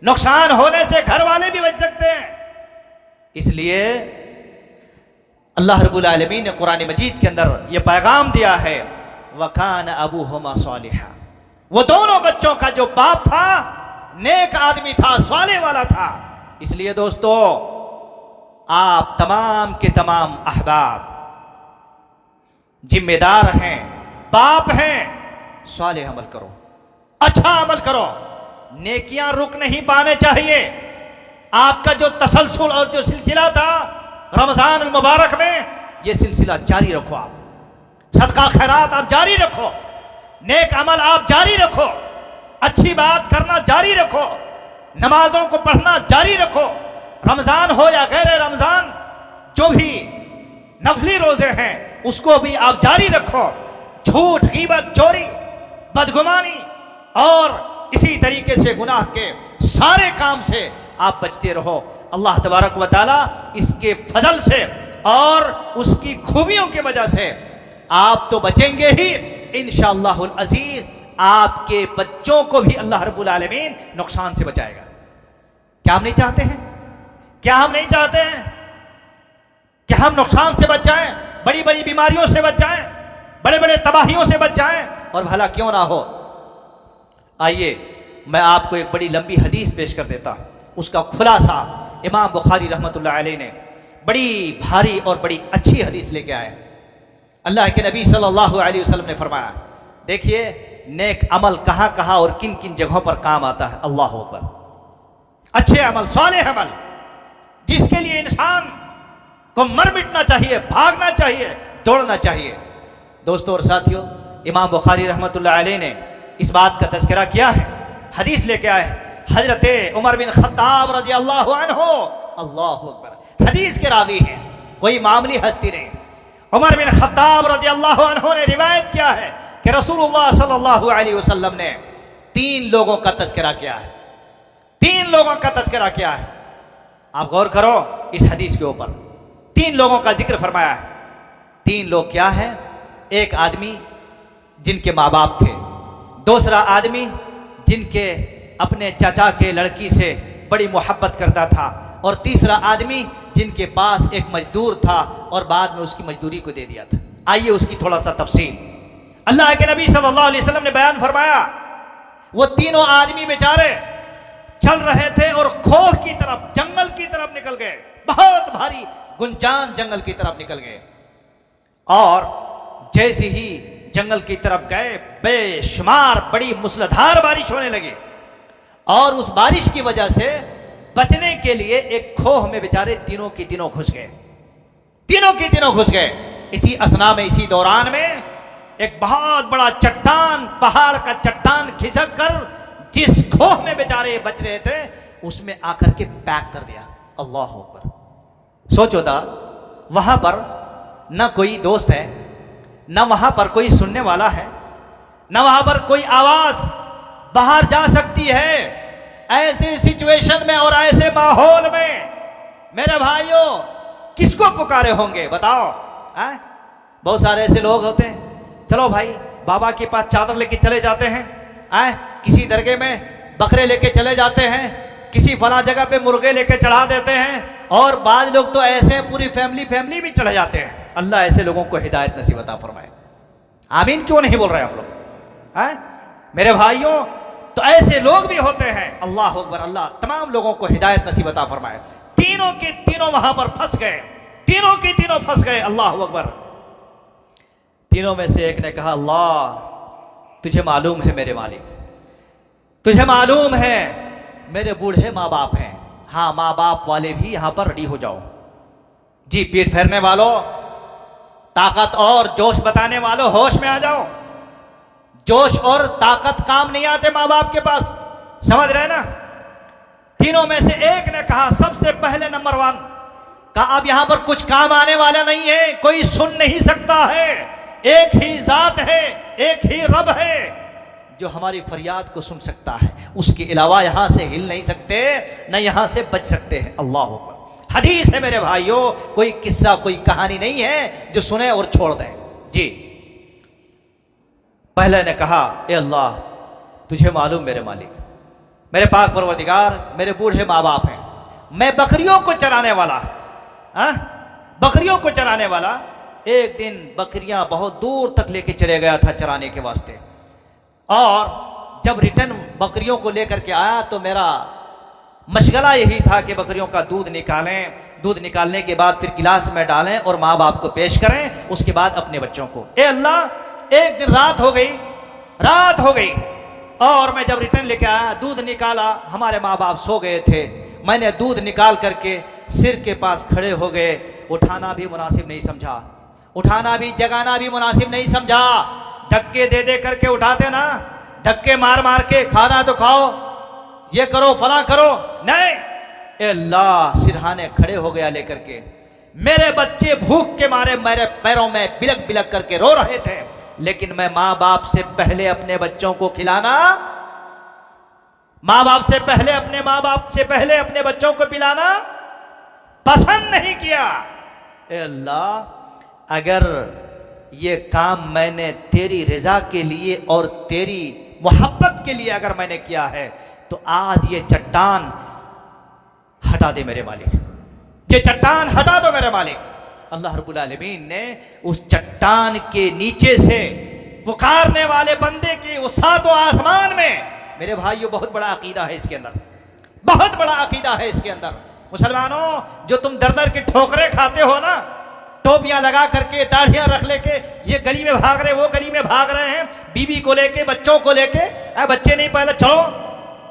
S1: नुकसान होने से घर वाले भी बच सकते हैं। इसलिए अल्लाह रब्बुल आलमीन ने कुरान मजीद के अंदर यह पैगाम दिया है, वकान अबूहुमा सालिहा। वो दोनों बच्चों का जो बाप था नेक आदमी था, सालेह वाला था। इसलिए दोस्तों आप तमाम के तमाम अहबाब जिम्मेदार हैं, बाप हैं, सालेह अमल करो, अच्छा अमल करो। नेकियां रुक नहीं पाने चाहिए। आपका जो तसलसल और जो सिलसिला था रमजान मुबारक में, यह सिलसिला जारी रखो। आप सदका खैरात आप जारी रखो, नेक अमल आप जारी रखो, अच्छी बात करना जारी रखो, नमाजों को पढ़ना जारी रखो। रमजान हो या गैर रमजान, जो भी नफली रोजे हैं उसको भी आप जारी रखो। झूठ, गीबत, चोरी, बदगुमानी और इसी तरीके से गुनाह के सारे काम से आप बचते रहो। अल्लाह तबारक व तआला इसके फजल से और उसकी खूबियों की वजह से आप तो बचेंगे ही, इंशाअल्लाहुल अजीज आपके बच्चों को भी अल्लाह रब्बुल आलमीन नुकसान से बचाएगा। क्या हम नहीं चाहते हैं? क्या हम नहीं चाहते हैं कि हम नुकसान से बच जाएं, बड़ी बड़ी बीमारियों से बच जाएं, बड़े बड़े तबाहियों से बच जाएं? और भला क्यों ना हो। आइए मैं आपको एक बड़ी लंबी हदीस पेश कर देता, उसका खुलासा इमाम बुखारी रहमतुल्लाह अलैह ने बड़ी भारी और बड़ी अच्छी हदीस लेके आए। अल्लाह के नबी सल्लल्लाहु अलैहि वसल्लम ने फरमाया, देखिए नेक अमल कहाँ कहाँ और किन किन जगहों पर काम आता है। अल्लाह अकबर। अच्छे अमल, सालेह अमल, जिसके लिए इंसान को मर मिटना चाहिए, भागना चाहिए, दौड़ना चाहिए। दोस्तों और साथियों, इमाम बुखारी रहमतुल्लाह अलैह ने इस बात का तज़किरा किया है, हदीस लेके आए हजरत उमर बिन खत्ताब रज़ी अल्लाहु अन्हु। अल्लाह अकबर। हदीस के रावी हैं, कोई मामूली हस्ती नहीं। उमर बिन खत्ताब रज़ी अल्लाहु अन्हु ने रिवायत किया है कि रसूलुल्लाह सल्लल्लाहु अलैहि वसल्लम ने 3 लोगों का तज़किरा किया है। 3 लोगों का तज़किरा किया है। आप गौर करो इस हदीस के ऊपर, 3 लोगों का जिक्र फरमाया है। 3 लोग क्या है? एक आदमी जिनके माँ बाप थे, दूसरा आदमी जिनके अपने चाचा के लड़की से बड़ी मोहब्बत करता था, और तीसरा आदमी जिनके पास एक मजदूर था और बाद में उसकी मजदूरी को दे दिया था। आइए उसकी थोड़ा सा तफसील। अल्लाह के नबी सल्लल्लाहु अलैहि वसल्लम ने बयान फरमाया, वो तीनों आदमी बेचारे चल रहे थे और खोह की तरफ, जंगल की तरफ निकल गए। बहुत भारी गुंजान जंगल की तरफ निकल गए, और जैसे ही जंगल की तरफ गए बेशुमार बड़ी मूसलाधार बारिश होने लगी, और उस बारिश की वजह से बचने के लिए एक खोह में बेचारे तीनों की तीनों घुस गए। तीनों की तीनों घुस गए। इसी असना में, इसी दौरान में एक बहुत बड़ा चट्टान, पहाड़ का चट्टान खिसक कर जिस खोह में बेचारे बच रहे थे उसमें आकर के पैक कर दिया। अल्लाह अकबर। सोचो था, वहां पर न कोई दोस्त है, न वहां पर कोई सुनने वाला है, न वहां पर कोई आवाज बाहर जा सकती है। ऐसे सिचुएशन में और ऐसे माहौल में मेरे भाइयों किसको पुकारे होंगे बताओ? बहुत सारे ऐसे लोग होते हैं, चलो भाई बाबा के पास चादर लेके चले जाते हैं, किसी दरगाह में बकरे लेके चले जाते हैं, किसी फला जगह पे मुर्गे लेके चढ़ा देते हैं, और बाद लोग तो ऐसे पूरी फैमिली भी चढ़े जाते हैं। अल्लाह ऐसे लोगों को हिदायत नसीब अता फरमाए। आमीन क्यों नहीं बोल रहे आप लोग? मेरे भाइयों, तो ऐसे लोग भी होते हैं। अल्लाह अकबर। अल्लाह तमाम लोगों को हिदायत नसीब अता फरमाए। तीनों के तीनों वहां पर फंस गए, तीनों के तीनों फंस गए। अल्लाह अकबर। तीनों में से एक ने कहा, अल्लाह तुझे मालूम है मेरे मालिक, तुझे मालूम है मेरे बूढ़े माँ बाप हैं। हाँ, माँ बाप वाले भी यहां पर रेडी हो जाओ। जी, पीठ फेरने वालों, ताकत और जोश बताने वालों, होश में आ जाओ। जोश और ताकत काम नहीं आते माँ बाप के पास, समझ रहे ना? तीनों में से एक ने कहा, सबसे पहले नंबर 1 कहा, अब यहां पर कुछ काम आने वाला नहीं है, कोई सुन नहीं सकता है। एक ही जात है, एक ही रब है जो हमारी फरियाद को सुन सकता है, उसके अलावा यहां से हिल नहीं सकते, न यहां से बच सकते हैं। अल्लाह अकबर। हदीस है मेरे भाइयों, कोई किस्सा, कोई कहानी नहीं है जो सुने और छोड़ दें। जी, पहले ने कहा, ए अल्लाह तुझे मालूम मेरे मालिक, मेरे पाक परवरदिगार, मेरे बूढ़े माँ बाप हैं, मैं बकरियों को चराने वाला, बकरियों को चराने वाला, एक दिन बकरियां बहुत दूर तक लेके चले गया था चराने के वास्ते, और जब रिटर्न बकरियों को लेकर के आया तो मेरा मशगला यही था कि बकरियों का दूध निकालें, दूध निकालने के बाद फिर गिलास में डालें और माँ बाप को पेश करें, उसके बाद अपने बच्चों को। ए अल्लाह, एक दिन रात हो गई, और मैं जब रिटर्न लेके आया, दूध निकाला, हमारे माँ बाप सो गए थे। मैंने दूध निकाल करके सिर के पास खड़े हो गए, उठाना भी मुनासिब नहीं समझा, उठाना भी, जगाना भी मुनासिब नहीं समझा। धक्के दे दे करके उठाते ना, धक्के मार मार के, खाना तो खाओ, ये करो, फला करो, नहीं। अल्लाह, सिरहाने खड़े हो गया लेकर के, मेरे बच्चे भूख के मारे मेरे पैरों में बिलक बिलक करके रो रहे थे, लेकिन मैं माँ बाप से पहले अपने बच्चों को खिलाना, माँ बाप से पहले अपने बच्चों को पिलाना पसंद नहीं किया। ए अल्लाह, अगर ये काम मैंने तेरी रजा के लिए और तेरी मोहब्बत के लिए अगर मैंने किया है, तो आज ये चट्टान हटा दे मेरे मालिक, ये चट्टान हटा दो मेरे मालिक। अल्लाह रब्बुल आलमीन ने उस चट्टान के नीचे से पुकारने वाले बंदे की उस सातों आसमान में, मेरे भाइयों बहुत बड़ा अकीदा है इसके अंदर, बहुत बड़ा अकीदा है इसके अंदर। मुसलमानों, जो तुम दर दर की ठोकरें खाते हो ना, टोपियां लगा करके, दाढ़ियां रख लेके, ये गली में भाग रहे, वो गली में भाग रहे हैं, बीवी को लेके, बच्चों को लेके, बच्चे नहीं पैदा, चलो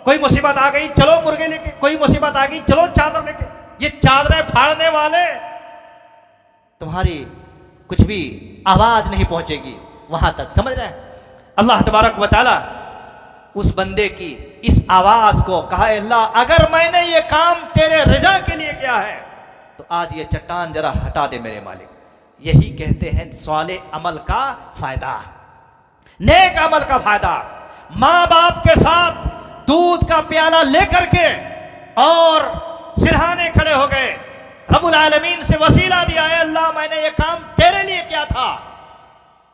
S1: कोई मुसीबत आ गई, चलो मुर्गे लेके, कोई मुसीबत आ गई, चलो चादर लेके, ये चादरें फाड़ने वाले, तुम्हारी कुछ भी आवाज नहीं पहुंचेगी वहां तक, समझ रहे हैं। अल्लाह तबारक व तआला उस बंदे की इस आवाज को कहा, अल्लाह अगर मैंने ये काम तेरे रजा के लिए किया है, तो आज ये चट्टान जरा हटा दे मेरे मालिक। यही कहते हैं साले अमल का फायदा, नेक अमल का फायदा। माँ बाप के साथ दूध का प्याला लेकर के और सिरहाने खड़े हो गए, रब्बुल आलमीन से वसीला दिया है, अल्लाह मैंने ये काम तेरे लिए किया था,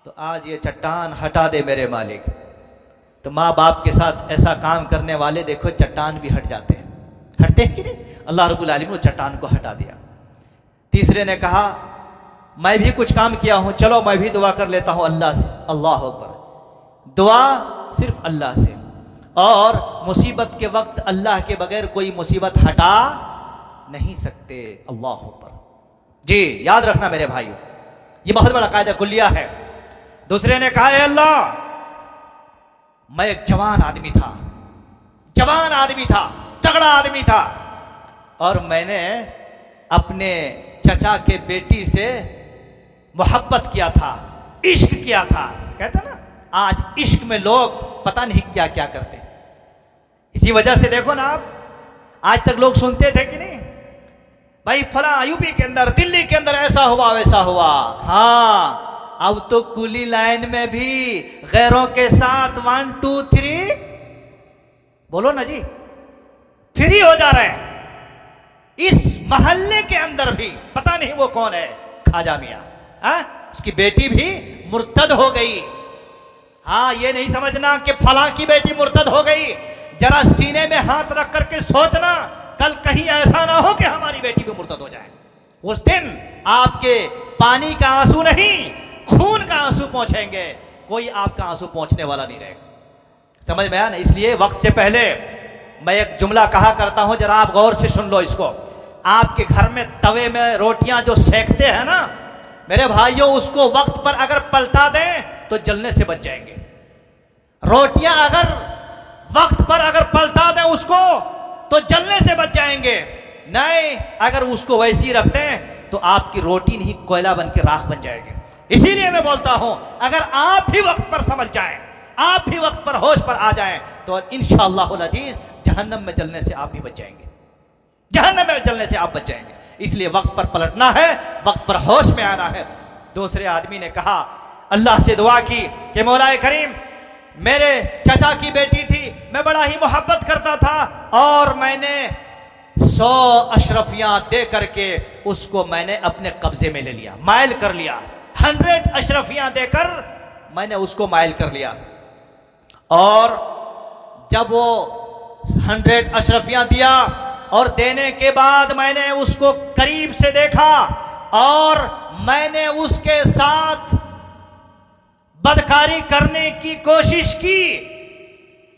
S1: तो आज ये चट्टान हटा दे मेरे मालिक। तो माँ बाप के साथ ऐसा काम करने वाले देखो चट्टान भी हट जाते हैं, हटते हैं कि नहीं। अल्लाह रब्बुल आलमीन ने चट्टान को हटा दिया। तीसरे ने कहा, मैं भी कुछ काम किया हूं, चलो मैं भी दुआ कर लेता हूं अल्लाह से। अल्लाह अकबर, दुआ सिर्फ अल्लाह से, और मुसीबत के वक्त अल्लाह के बगैर कोई मुसीबत हटा नहीं सकते। अल्लाह अकबर जी, याद रखना मेरे भाइयों, ये बहुत बड़ा कायदा कुल्लिया है। दूसरे ने कहा, अल्लाह मैं एक जवान आदमी था, तगड़ा आदमी था, और मैंने अपने चचा के बेटी से मोहब्बत किया था, इश्क किया था। कहते ना, आज इश्क में लोग पता नहीं क्या क्या करते। इसी वजह से देखो ना, आप आज तक लोग सुनते थे कि नहीं, भाई फला यूपी के अंदर, दिल्ली के अंदर ऐसा हुआ वैसा हुआ। हाँ, अब तो कुली लाइन में भी गैरों के साथ 1 2 3 बोलो ना जी, फ्री हो जा रहे हैं। इस मोहल्ले के अंदर भी पता नहीं वो कौन है, खाजा मियां, उसकी बेटी भी मुर्तद हो गई। हाँ, ये नहीं समझना कि फला की बेटी मुर्तद हो गई, जरा सीने में हाथ रख करके सोचना, कल कहीं ऐसा ना हो कि हमारी बेटी भी मुर्तद हो जाए। उस दिन आपके पानी का आंसू नहीं, खून का आंसू पहुंचेंगे, कोई आपका आंसू पहुंचने वाला नहीं रहेगा। समझ में आया ना। इसलिए वक्त से पहले मैं एक जुमला कहा करता हूं, जरा आप गौर से सुन लो इसको। आपके घर में तवे में रोटियां जो सेकते हैं ना मेरे भाइयों, उसको वक्त पर अगर पलटा दें तो जलने से बच जाएंगे। रोटियां अगर वक्त पर अगर पलटा दें उसको तो जलने से बच जाएंगे। नहीं, अगर उसको वैसी रखते हैं तो आपकी रोटी नहीं कोयला बन के राख बन जाएगी। इसीलिए मैं बोलता हूं, अगर आप भी वक्त पर समझ जाएं, आप भी वक्त पर होश पर आ जाएं, तो इंशाअल्लाहुल अजीज जहन्नम में जलने से आप भी बच जाएंगे, जहन्नम में जलने से आप बच जाएंगे। इसलिए वक्त पर पलटना है, वक्त पर होश में आना है। दूसरे आदमी ने कहा, अल्लाह से दुआ की कि मौलाए करीम, मेरे चाचा की बेटी थी, मैं बड़ा ही मोहब्बत करता था, और मैंने 100 अशरफियां दे करके उसको मैंने अपने कब्जे में ले लिया, माइल कर लिया। 100 अशरफियां देकर मैंने उसको माइल कर लिया, और जब वो 100 अशरफियां दिया और देने के बाद मैंने उसको करीब से देखा और मैंने उसके साथ बदकारी करने की कोशिश की।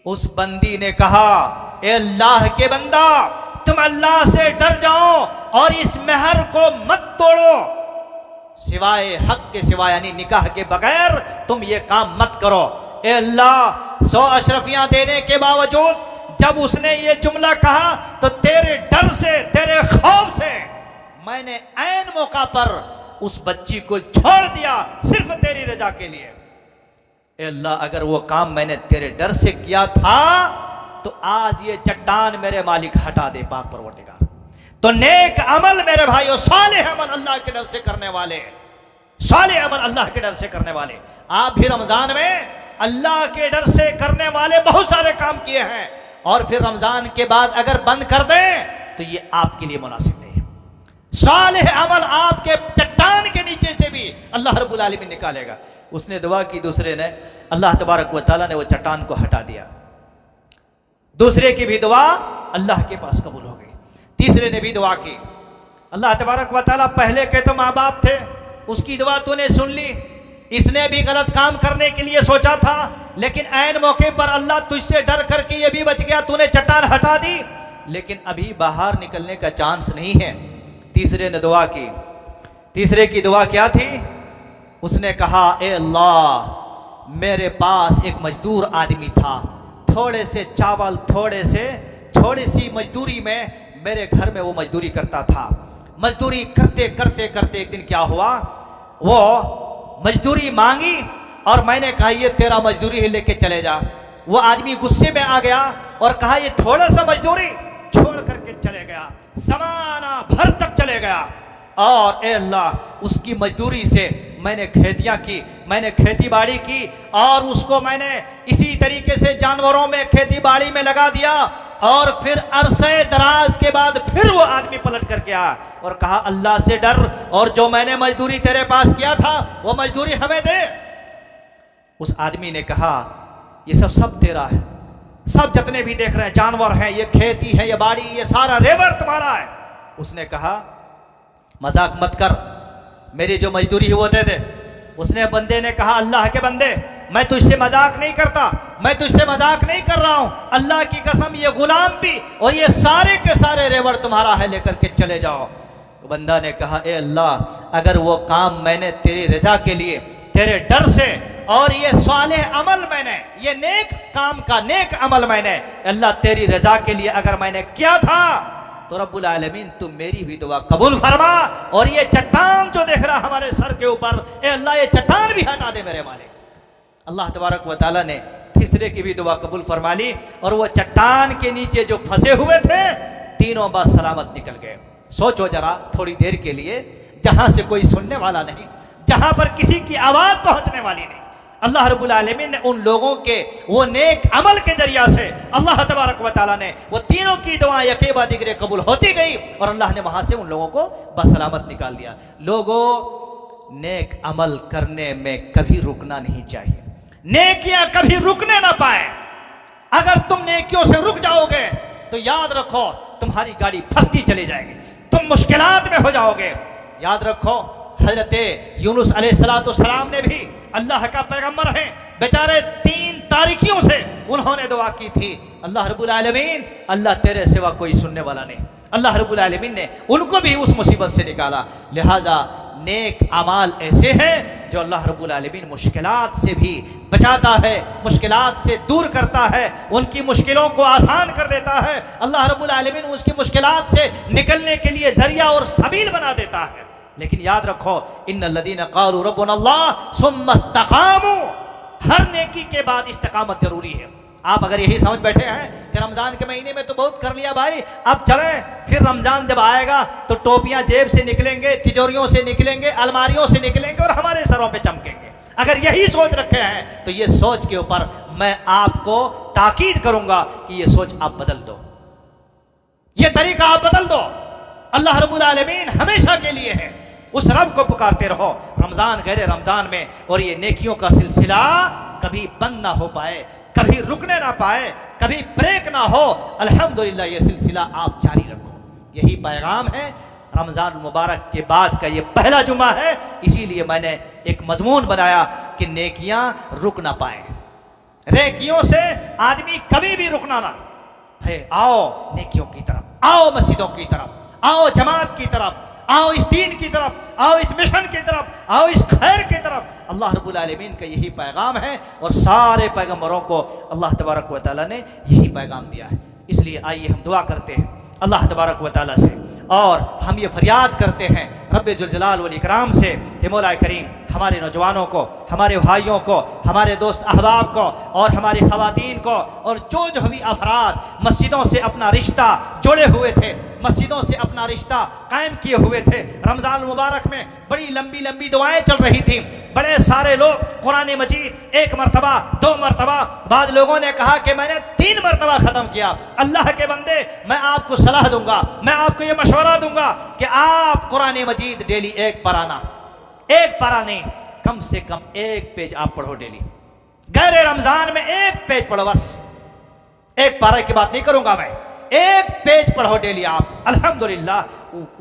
S1: उस बंदी ने कहा, ए अल्लाह के बंदा, तुम अल्लाह से डर जाओ और इस मेहर को मत तोड़ो, सिवाय हक के सिवाय यानी निकाह के बगैर तुम ये काम मत करो। ए अल्लाह, 100 अशरफियां देने के बावजूद जब उसने ये जुमला कहा तो तेरे डर से, तेरे खौफ से मैंने ऐन मौका पर उस बच्ची को छोड़ दिया, सिर्फ तेरी रजा के लिए। ए अल्लाह, अगर वो काम मैंने तेरे डर से किया था तो आज ये चट्टान मेरे मालिक हटा दे, पाक परवरदिगार। तो नेक अमल मेरे भाइयों, सालेह अमल अल्लाह के डर से करने वाले, सालेह अमल अल्लाह के डर से करने वाले। आप भी रमजान में अल्लाह के डर से करने वाले बहुत सारे काम किए हैं, और फिर रमजान के बाद अगर बंद कर दें तो ये आपके लिए मुनासिब नहीं है। सालेह अमल आपके चट्टान के नीचे से भी अल्लाह रब्बुल आलमीन निकालेगा। उसने दुआ की, दूसरे ने, अल्लाह तबारक व तआला ने वो चट्टान को हटा दिया। दूसरे की भी दुआ अल्लाह के पास कबूल हो गई। तीसरे ने भी दुआ की, अल्लाह तबारक व तआला पहले के तो माँ बाप थे, उसकी दुआ तूने सुन ली। इसने भी गलत काम करने के लिए सोचा था, लेकिन ऐन मौके पर अल्लाह तुझसे डर करके ये भी बच गया, तूने चट्टान हटा दी, लेकिन अभी बाहर निकलने का चांस नहीं है। तीसरे ने दुआ की। तीसरे की दुआ क्या थी? उसने कहा, ए अल्लाह, मेरे पास एक मजदूर आदमी था, थोड़े से चावल, थोड़ी सी मजदूरी में मेरे घर में वो मजदूरी करता था। मजदूरी करते करते करते एक दिन क्या हुआ, वो मजदूरी मांगी और मैंने कहा ये तेरा मजदूरी ही लेके चले जा। वो आदमी गुस्से में आ गया और कहा ये थोड़ा सा मजदूरी छोड़ करके चले गया, समाना भर तक चले गया। और ए अल्लाह, उसकी मजदूरी से मैंने खेतियां की, मैंने खेती बाड़ी की, और उसको मैंने इसी तरीके से जानवरों में खेती बाड़ी में लगा दिया। और फिर अरसे दराज के बाद फिर वो आदमी पलट कर गया और कहा अल्लाह से डर, और जो मैंने मजदूरी तेरे पास किया था वो मजदूरी हमें दे। उस आदमी ने कहा ये सब तेरा है, सब जितने भी देख रहे हैं जानवर हैं, ये खेती है, ये बाड़ी, ये सारा रेवर तुम्हारा है। उसने कहा मजाक मत कर, मेरी जो मजदूरी है वो दे दे। उसने बंदे ने कहा अल्लाह के बंदे, मैं तुझसे मजाक नहीं करता, मैं तुझसे मजाक नहीं कर रहा हूं, अल्लाह की कसम ये गुलाम भी और ये सारे के सारे रेवर तुम्हारा है, लेकर के चले जाओ। बंदा ने कहा ए अल्लाह, अगर वो काम मैंने तेरी रजा के लिए, तेरे डर से, और ये सालेह अमल मैंने, ये नेक काम का नेक अमल मैंने अल्लाह तेरी रजा के लिए अगर मैंने किया था, तो रब्बुल आलमीन तुम मेरी भी दुआ कबूल फरमा, और ये चट्टान जो देख रहा हमारे सर के ऊपर, ए अल्लाह ये चट्टान भी हटा दे मेरे मालिक। अल्लाह तबारक व तआला ने तीसरे की भी दुआ कबूल फरमा ली, और वो चट्टान के नीचे जो फंसे हुए थे तीनों बस सलामत निकल गए। सोचो जरा थोड़ी देर के लिए, जहां से कोई सुनने वाला नहीं, जहां पर किसी की आवाज पहुंचने वाली नहीं, अल्लाह रब्बुल आलमीन ने उन लोगों के वो नेक अमल के जरिया से अल्लाह तबारक व तआला ने वो तीनों की दुआ यके बाद दिगरे कबूल होती गई, और अल्लाह ने वहां से उन लोगों को बसलामत निकाल दिया। लोगों, नेक अमल करने में कभी रुकना नहीं चाहिए, नेकियां कभी रुकने ना पाए। अगर तुम नेकियों से रुक जाओगे तो याद रखो तुम्हारी गाड़ी फंसती चली जाएगी, तुम मुश्किलात में हो जाओगे। याद रखो हजरत यूनुस अलैहिस्सलाम ने भी, अल्लाह का पैगंबर है, बेचारे 3 तारीकियों से उन्होंने दुआ की थी, अल्लाह रब्बुल आलमीन, अल्लाह तेरे सिवा कोई सुनने वाला नहीं, अल्लाह रब्बुल आलमीन ने उनको भी उस मुसीबत से निकाला। लिहाजा नेक अमाल ऐसे हैं जो अल्लाह रब्बुल आलमीन मुश्किलात से भी बचाता है, मुश्किलात से दूर करता है, उनकी मुश्किलों को आसान कर देता है। अल्लाह रब्बुल आलमीन उसकी मुश्किलात से निकलने के लिए जरिया और सबील बना देता है। लेकिन याद रखो, इन्नल्लज़ीना क़ालू रब्बुनल्लाह सुम्मा इस्तक़ामू, हर नेकी के बाद इस्तिकामत जरूरी है। आप अगर यही समझ बैठे हैं कि रमजान के महीने में तो बहुत कर लिया भाई, अब चलें, फिर रमजान जब आएगा तो टोपियां जेब से निकलेंगे, तिजोरियों से निकलेंगे, अलमारियों से निकलेंगे और हमारे सरों पे चमकेंगे, अगर यही सोच रखे हैं तो ये सोच के ऊपर मैं आपको ताकीद करूंगा कि ये सोच आप बदल दो, ये तरीका आप बदल दो। अल्लाह रब्बुल आलमीन हमेशा के लिए है, उस रब को पुकारते रहो रमजान गैर रमजान में, और ये नेकियों का सिलसिला कभी बंद ना हो पाए, कभी रुकने ना पाए, कभी ब्रेक ना हो। अल्हम्दुलिल्लाह ये सिलसिला आप जारी रखो, यही पैगाम है। रमज़ान मुबारक के बाद का ये पहला जुमा है, इसीलिए मैंने एक मजमून बनाया कि नेकियां रुक ना पाए, नेकियों से आदमी कभी भी रुकना ना। भाई आओ नेकियों की तरफ, आओ मस्जिदों की तरफ, आओ जमात की तरफ, आओ इस दीन की तरफ, आओ इस मिशन की तरफ, आओ इस खैर की तरफ। अल्लाह रब्बुल आलमीन का यही पैगाम है, और सारे पैगंबरों को अल्लाह तबारक व तआला ने यही पैगाम दिया है। इसलिए आइए हम दुआ करते हैं अल्लाह तबारक व तआला से, और हम ये फरियाद करते हैं रब्बे जुल जलाल वल इकराम से कि मौला करीम हमारे नौजवानों को, हमारे भाइयों को, हमारे दोस्त अहबाब को और हमारी ख़वातीन को और जो भी अफराद मस्जिदों से अपना रिश्ता जोड़े हुए थे, मस्जिदों से अपना रिश्ता कायम किए हुए थे। रमज़ान मुबारक में बड़ी लंबी लंबी दुआएं चल रही थी। बड़े सारे लोग कुरान मजीद 1 मरतबा, 2 मरतबा, बाद लोगों ने कहा कि मैंने 3 मरतबा ख़त्म किया। अल्लाह के बंदे, मैं आपको सलाह दूंगा, मैं आपको ये मशवरा दूंगा कि आप कुरान मजीद डेली 1 पाराना, 1 पारा नहीं, कम से कम 1 पेज आप पढ़ो डेली। गैर रमज़ान में 1 पेज पढ़ो, बस 1 पारा की बात नहीं करूंगा मैं, 1 पेज पढ़ो डेली आप। अल्हम्दुलिल्लाह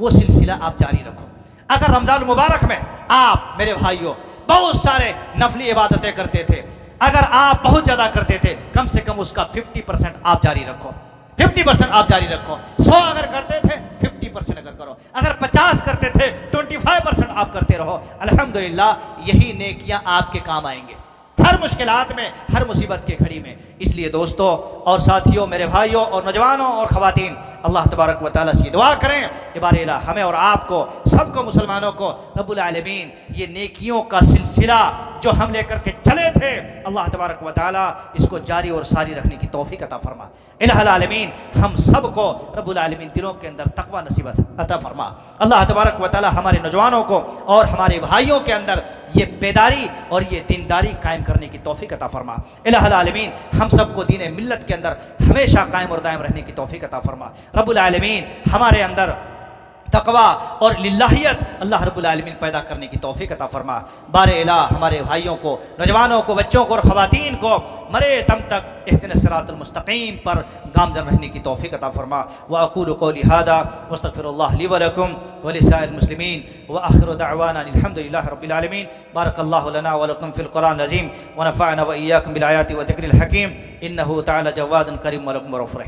S1: वो सिलसिला आप जारी रखो। अगर रमज़ान मुबारक में आप मेरे भाइयों बहुत सारे नफली इबादतें करते थे, अगर आप बहुत ज़्यादा करते थे, कम से कम उसका 50% आप जारी रखो, 50% आप जारी रखो। 100 अगर करते थे 50% अगर करो, अगर 50 करते थे 25% आप करते रहो। अल्हम्दुलिल्लाह यही नेकियां आपके काम आएंगे हर मुश्किलात में, हर मुसीबत के घड़ी में। इसलिए दोस्तों और साथियों, मेरे भाइयों और नौजवानों और ख़वातीन, अल्लाह तबारक व तआला से दुआ करें कि बारे इलाह हमें और आपको, सबको, मुसलमानों को रब्बुल आलमीन ये नेकियों का सिलसिला जो हम लेकर के चले थे, अल्लाह तबारक व तआला इसको जारी और सारी रखने की तौफीक अता फरमा। इलाहुल आलमीन हम सबको रब्बुल आलमीन दिलों के अंदर तकवा नसीबत अता फरमा। अल्लाह तबारक व तआला हमारे नौजवानों को और हमारे भाइयों के अंदर ये बेदारी और ये दीनदारी कायम करने की तौफीक अता फरमा। इलाहुल आलमीन हम सबको दीन मिल्लत के अंदर हमेशा कायम और दायम रहने की तौफीक अता फरमा। रब्बुल आलमीन हमारे अंदर तकवा और लिल्लाहियत अल्लाह रब्बुल आलमीन पैदा करने की तौफीक अता फरमा। बारे इलाह हमारे भाइयों को, नौजवानों को, बच्चों को और ख़वातीन को मरे दम तक इहदिनस सिरातल मुस्तकीम पर गामज़न रहने की तौफीक अता फरमा। व अक़ूलु क़ौली हाज़ा वस्तग़फ़िरुल्लाह ली व लकुम व लिसाइरिल मुस्लिमीन व आखिरु दअवाना अल्हम्दुलिल्लाहि रब्बिल आलमीन। बारकल्लाहु लना व लकुम फ़िल क़ुरआनिल अज़ीम व नफ़अना व इय्याकुम बिल आयाति व ज़िक्रिल हकीम। इन्नहु तआला जव्वादुन करीम व लकुम रऊफ़ुर रहीम।